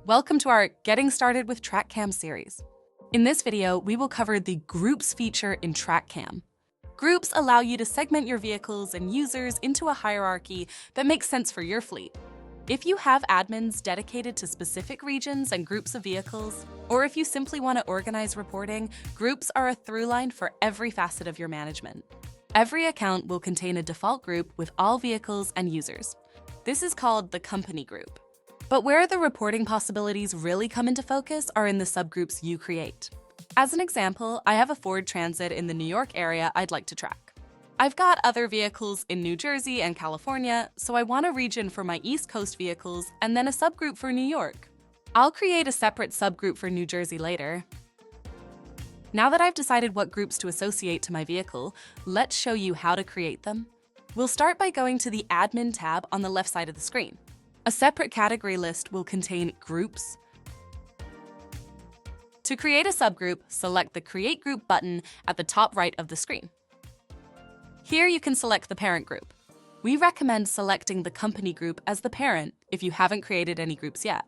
Welcome to our Getting Started with TrackCam series. In this video, we will cover the Groups feature in TrackCam. Groups allow you to segment your vehicles and users into a hierarchy that makes sense for your fleet. If you have admins dedicated to specific regions and groups of vehicles, or if you simply want to organize reporting, groups are a through line for every facet of your management. Every account will contain a default group with all vehicles and users. This is called the company group. But where the reporting possibilities really come into focus are in the subgroups you create. As an example, I have a Ford Transit in the New York area I'd like to track. I've got other vehicles in New Jersey and California, so I want a region for my East Coast vehicles and then a subgroup for New York. I'll create a separate subgroup for New Jersey later. Now that I've decided what groups to associate to my vehicle, let's show you how to create them. We'll start by going to the Admin tab on the left side of the screen. A separate category list will contain groups. To create a subgroup, select the Create Group button at the top right of the screen. Here you can select the parent group. We recommend selecting the company group as the parent if you haven't created any groups yet.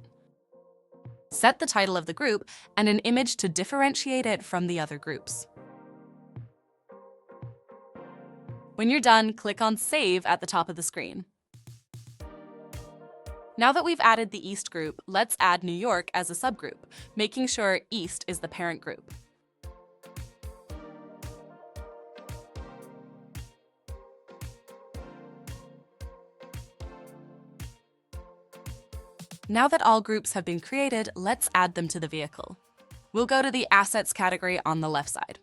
Set the title of the group and an image to differentiate it from the other groups. When you're done, click on Save at the top of the screen. Now that we've added the East group, let's add New York as a subgroup, making sure East is the parent group. Now that all groups have been created, let's add them to the vehicle. We'll go to the Assets category on the left side.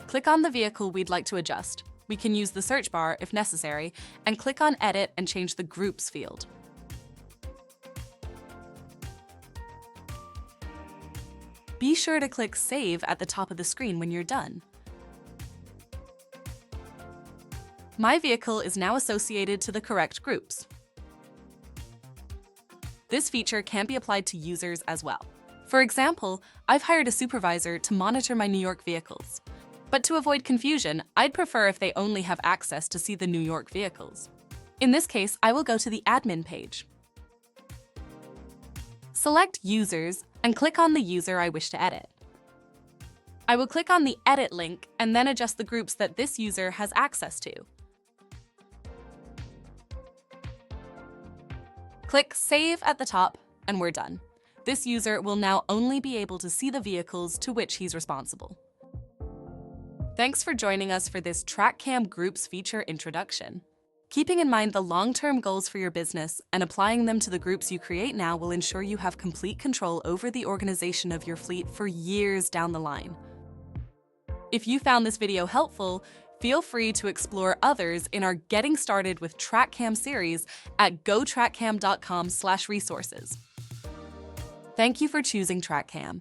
Click on the vehicle we'd like to adjust. We can use the search bar if necessary, and click on Edit and change the Groups field. Be sure to click Save at the top of the screen when you're done. My vehicle is now associated to the correct groups. This feature can be applied to users as well. For example, I've hired a supervisor to monitor my New York vehicles. But to avoid confusion, I'd prefer if they only have access to see the New York vehicles. In this case, I will go to the Admin page. Select Users and click on the user I wish to edit. I will click on the Edit link and then adjust the groups that this user has access to. Click Save at the top, and we're done. This user will now only be able to see the vehicles to which he's responsible. Thanks for joining us for this TrackCam Groups feature introduction. Keeping in mind the long-term goals for your business and applying them to the groups you create now will ensure you have complete control over the organization of your fleet for years down the line. If you found this video helpful, feel free to explore others in our Getting Started with TrackCam series at gotrackcam.com/resources. Thank you for choosing TrackCam.